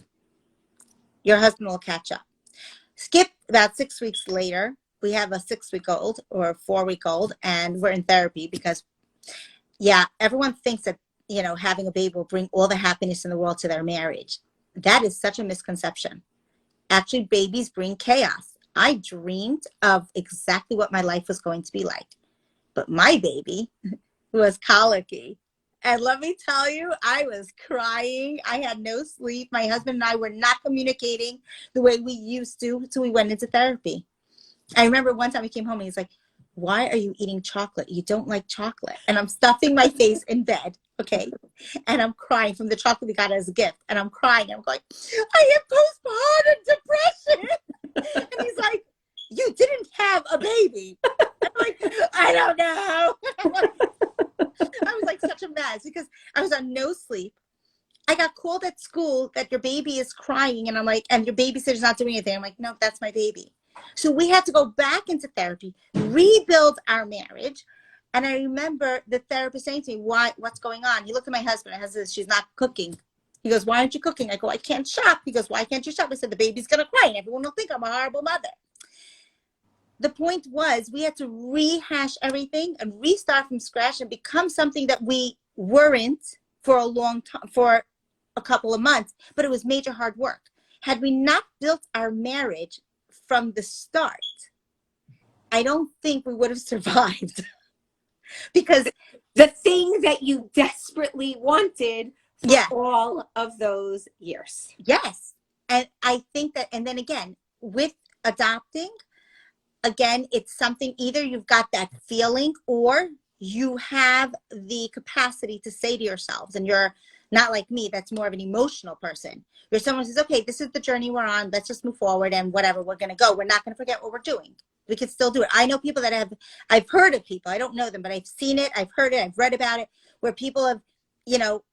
Your husband will catch up. Skip about 6 weeks later. We have a 6-week-old or a 4-week-old and we're in therapy because, yeah, everyone thinks that, you know, having a baby will bring all the happiness in the world to their marriage. That is such a misconception. Actually, babies bring chaos. I dreamed of exactly what my life was going to be like. But my baby was colicky. And let me tell you, I was crying. I had no sleep. My husband and I were not communicating the way we used to until we went into therapy. I remember one time he came home and he's like, why are you eating chocolate? You don't like chocolate. And I'm stuffing my face in bed, okay? And I'm crying from the chocolate we got as a gift. And I'm crying. I'm going, I have postpartum depression. And he's like, you didn't have a baby. I'm like, I don't know. I was like such a mess because I was on no sleep. I got called at school that your baby is crying. And I'm like, and your babysitter's not doing anything. I'm like, no, that's my baby. So we had to go back into therapy, rebuild our marriage. And I remember the therapist saying to me, what's going on? He looked at my husband. My husband says, she's not cooking. He goes, why aren't you cooking? I go, I can't shop. He goes, why can't you shop? I said, the baby's going to cry and everyone will think I'm a horrible mother. The point was we had to rehash everything and restart from scratch and become something that we weren't for a long time, for a couple of months, but it was major hard work. Had we not built our marriage from the start, I don't think we would have survived. Because the thing that you desperately wanted for all of those years. Yes. And I think that, and then again, with adopting, again, it's something either you've got that feeling or you have the capacity to say to yourselves, and you're not like me, that's more of an emotional person. You're someone who says, okay, this is the journey we're on. Let's just move forward and whatever, we're going to go. We're not going to forget what we're doing. We can still do it. I know people that I've heard of people, I don't know them, but I've seen it, I've heard it, I've read about it, where people have, you know,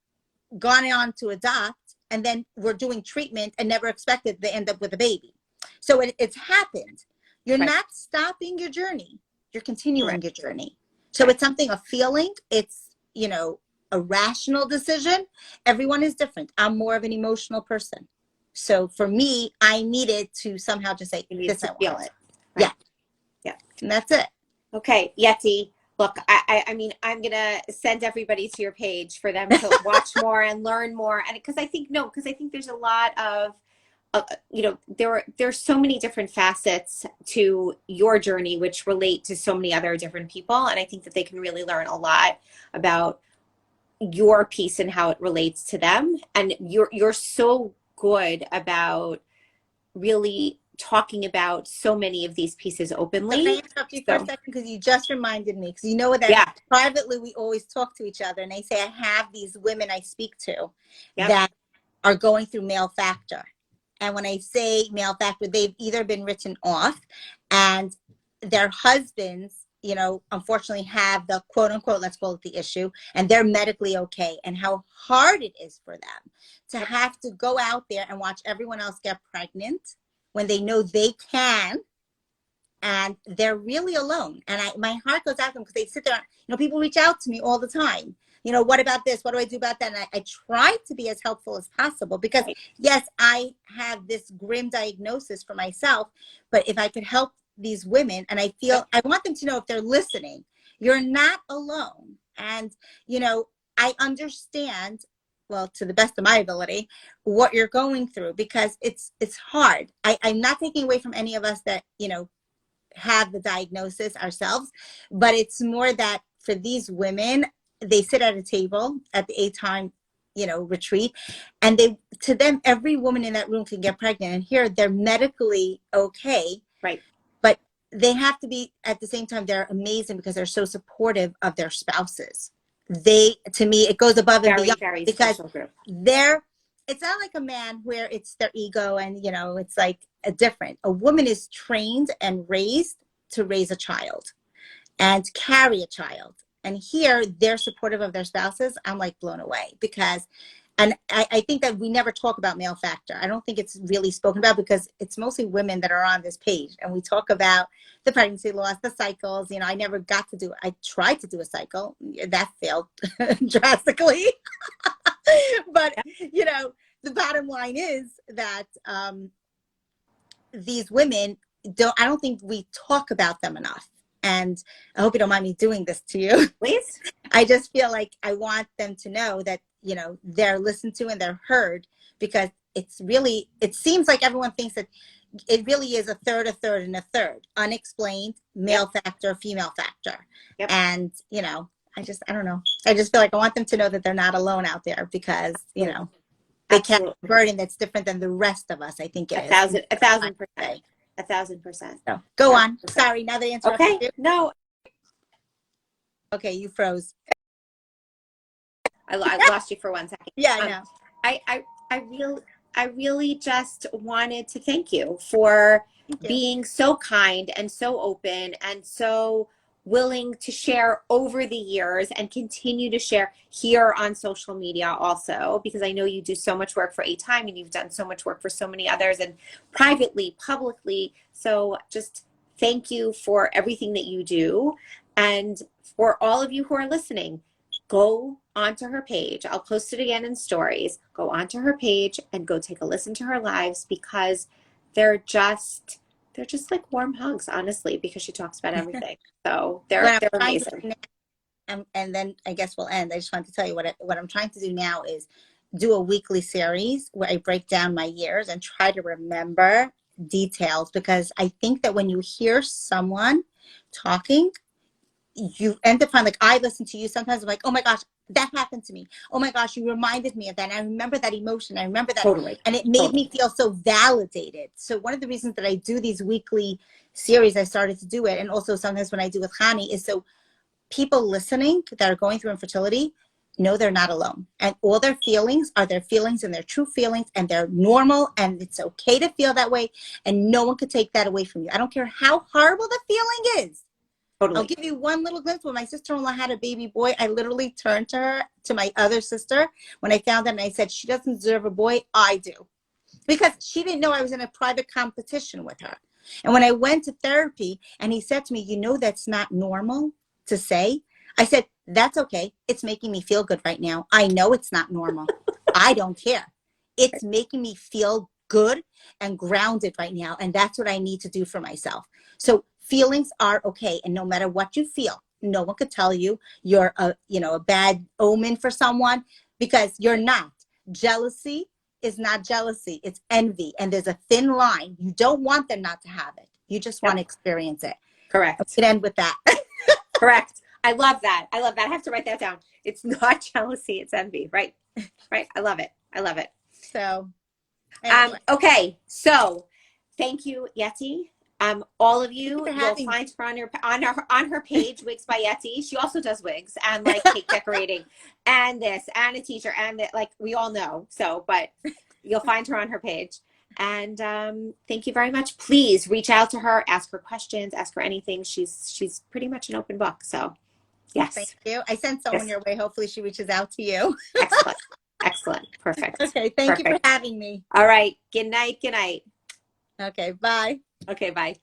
gone on to adopt and then we're doing treatment and never expected they end up with a baby. So it's happened. You're Right. not stopping your journey. You're continuing Right. your journey. So it's something, a feeling. It's, you know, a rational decision. Everyone is different. I'm more of an emotional person. So for me, I needed to somehow just say, You need this to I feel want. it. Yeah. Right. Yeah. And that's it. Okay, Yettie, look, I mean, I'm gonna send everybody to your page for them to watch more and learn more, and because I think there's a lot of, you know, there's so many different facets to your journey which relate to so many other different people, and I think that they can really learn a lot about your piece and how it relates to them, and you're so good about really talking about so many of these pieces So can I openly. interrupt you for a So second? Because you just reminded me, because you know that yeah. privately we always talk to each other, and I say I have these women I speak to Yep. that are going through male factor. And when I say male factor, they've either been written off and their husbands, you know, unfortunately have the quote unquote, let's call it the issue, and they're medically okay. And how hard it is for them to have to go out there and watch everyone else get pregnant when they know they can, and they're really alone. And my heart goes out to them because they sit there, you know, people reach out to me all the time. You know, what about this? What do I do about that? And I try to be as helpful as possible because, yes, I have this grim diagnosis for myself, but if I could help these women, and I feel, I want them to know, if they're listening, you're not alone. And, you know, I understand, well, to the best of my ability, what you're going through, because it's hard. I'm not taking away from any of us that, you know, have the diagnosis ourselves, but it's more that for these women, they sit at a table at the 8-time, you know, retreat, and to them, every woman in that room can get pregnant, and here they're medically okay, Right. but they have to be, at the same time, they're amazing because they're so supportive of their spouses. To me, it goes above and beyond, Very because special group. it's not like a man where it's their ego and, you know, it's like a woman is trained and raised to raise a child and carry a child. And here they're supportive of their spouses. I'm like blown away because, and I think that we never talk about male factor. I don't think it's really spoken about because it's mostly women that are on this page. And we talk about the pregnancy loss, the cycles. You know, I never got to do it. I tried to do a cycle. That failed drastically. But, you know, the bottom line is that these women I don't think we talk about them enough. And I hope you don't mind me doing this to you. Please. I just feel like I want them to know that, you know, they're listened to and they're heard, because it seems like everyone thinks that it really is a third, and a third. Unexplained, male factor, female factor. And, you know, I don't know. I just feel like I want them to know that they're not alone out there, because, you know, they carry a burden that's different than the rest of us. I think it is. 1,000%. 1,000%. So, go on. Sorry, now they interrupted you. No. Okay, you froze. I lost you for 1 second. Yeah, I know. I really just wanted to thank you for being so kind and so open and so willing to share over the years and continue to share here on social media also, because I know you do so much work for 8-time and you've done so much work for so many others, and privately, publicly. So just thank you for everything that you do. And for all of you who are listening, go onto her page. I'll post it again in stories. Go onto her page and go take a listen to her lives, because they're just like warm hugs, honestly, because she talks about everything. So they're amazing. And then I guess we'll end. I just wanted to tell you what I'm trying to do now is do a weekly series where I break down my years and try to remember details, because I think that when you hear someone talking, you end up like, I listen to you sometimes, I'm like, oh my gosh, that happened to me. Oh my gosh, you reminded me of that. And I remember that emotion. I remember that. Totally. And it made me feel so validated. So one of the reasons that I do these weekly series, I started to do it, and also sometimes when I do with Hani, is so people listening that are going through infertility know they're not alone. And all their feelings are their feelings, and their true feelings, and they're normal, and it's okay to feel that way. And no one could take that away from you. I don't care how horrible the feeling is. Totally. I'll give you one little glimpse. When my sister-in-law had a baby boy, I literally turned to my other sister when I found that, and I said, she doesn't deserve a boy. I do. because she didn't know I was in a private competition with her. And when I went to therapy and he said to me, you know, that's not normal to say. I said, that's okay. It's making me feel good right now. I know it's not normal. I don't care. It's making me feel good and grounded right now. And that's what I need to do for myself. So feelings are okay. And no matter what you feel, no one could tell you you're a bad omen for someone, because you're not. Jealousy is not jealousy. It's envy. And there's a thin line. You don't want them not to have it. You just want to experience it. Correct. I could end with that. Correct. I love that. I love that. I have to write that down. It's not jealousy. It's envy. Right. Right. I love it. I love it. So, anyway. Okay. So thank you, Yettie. All of you, you'll me. find her on her page, Wigs by Yettie. She also does wigs and like cake decorating and this and a teacher and that, like we all know. So, but you'll find her on her page. And thank you very much. Please reach out to her, ask her questions, ask her anything. She's pretty much an open book. So, yes. Thank you. I sent someone your way. Hopefully, she reaches out to you. Excellent. Excellent. Perfect. Okay. Thank you for having me. All right. Good night. Good night. Okay. Bye. Okay. Bye.